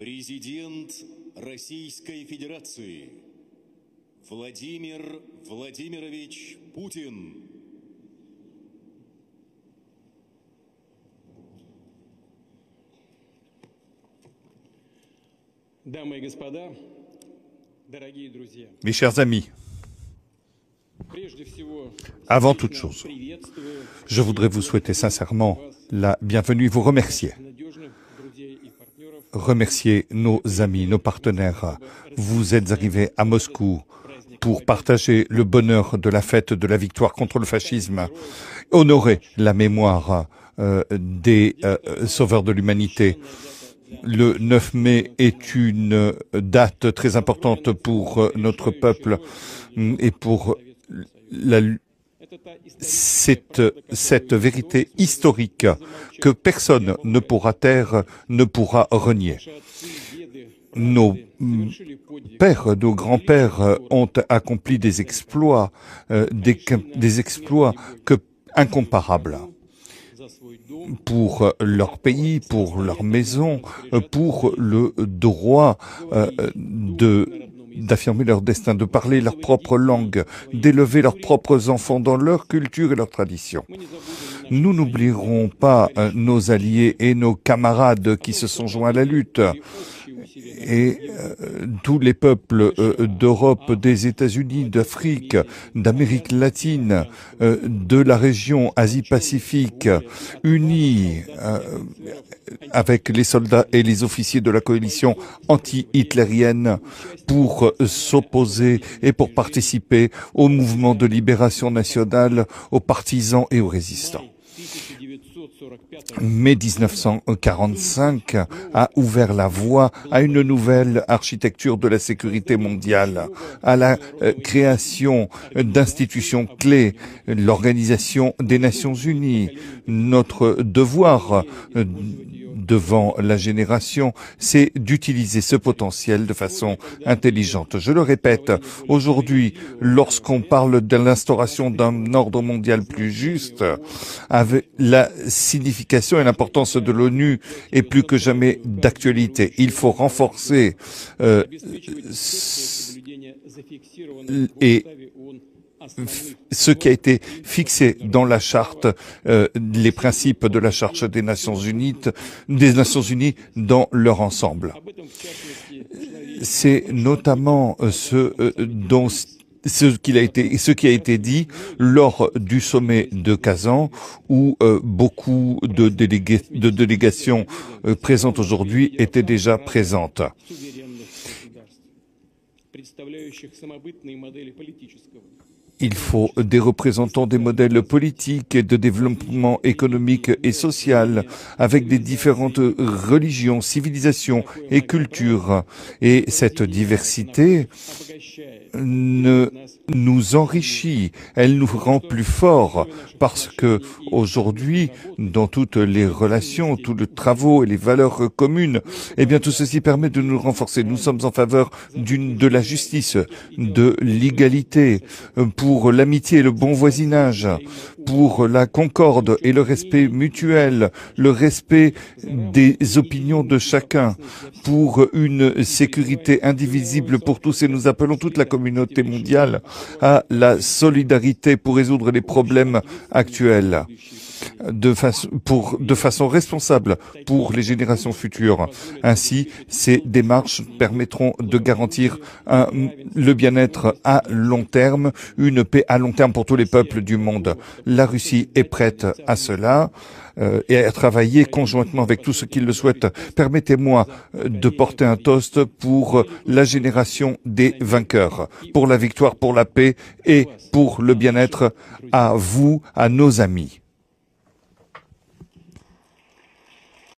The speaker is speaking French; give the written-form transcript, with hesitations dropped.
Президент Российской Федерации Владимир Владимирович Путин. Дамы и господа, дорогие друзья, Mes chers amis, avant toute chose, je voudrais vous souhaiter sincèrement la bienvenue et vous remercier. Remercier nos amis, nos partenaires. Vous êtes arrivés à Moscou pour partager le bonheur de la fête de la victoire contre le fascisme, honorer la mémoire des sauveurs de l'humanité. Le 9 mai est une date très importante pour notre peuple et pour cette vérité historique que personne ne pourra taire, ne pourra renier. Nos pères, nos grands-pères ont accompli des exploits incomparables pour leur pays, pour leur maison, pour le droit d'affirmer leur destin, de parler leur propre langue, d'élever leurs propres enfants dans leur culture et leur tradition. Nous n'oublierons pas nos alliés et nos camarades qui se sont joints à la lutte. Et tous les peuples d'Europe, des États-Unis, d'Afrique, d'Amérique latine, de la région Asie-Pacifique, unis avec les soldats et les officiers de la coalition anti-hitlérienne pour s'opposer et pour participer au mouvement de libération nationale, aux partisans et aux résistants. Mai 1945 a ouvert la voie à une nouvelle architecture de la sécurité mondiale, à la création d'institutions clés, l'Organisation des Nations Unies. Notre devoir devant la génération, c'est d'utiliser ce potentiel de façon intelligente. Je le répète, aujourd'hui, lorsqu'on parle de l'instauration d'un ordre mondial plus juste, avec la signification et l'importance de l'ONU est plus que jamais d'actualité. Il faut renforcer ce qui a été fixé dans la charte, les principes de la charte des Nations Unies dans leur ensemble. C'est notamment ce qui a été dit lors du sommet de Kazan, où beaucoup de délégations présentes aujourd'hui étaient déjà présentes. Il faut des représentants des modèles politiques et de développement économique et social avec des différentes religions, civilisations et cultures. Et cette diversité nous enrichit, elle nous rend plus forts parce que aujourd'hui, dans toutes les relations, tous les travaux et les valeurs communes, eh bien tout ceci permet de nous renforcer. Nous sommes en faveur de la justice, de l'égalité, pour l'amitié et le bon voisinage, pour la concorde et le respect mutuel, le respect des opinions de chacun, pour une sécurité indivisible pour tous. Et nous appelons toute la communauté mondiale à la solidarité pour résoudre les problèmes actuels de façon responsable pour les générations futures. Ainsi, ces démarches permettront de garantir le bien-être à long terme, une paix à long terme pour tous les peuples du monde. La Russie est prête à cela et à travailler conjointement avec tous ceux qui le souhaitent. Permettez-moi de porter un toast pour la génération des vainqueurs, pour la victoire, pour la paix et pour le bien-être à vous, à nos amis.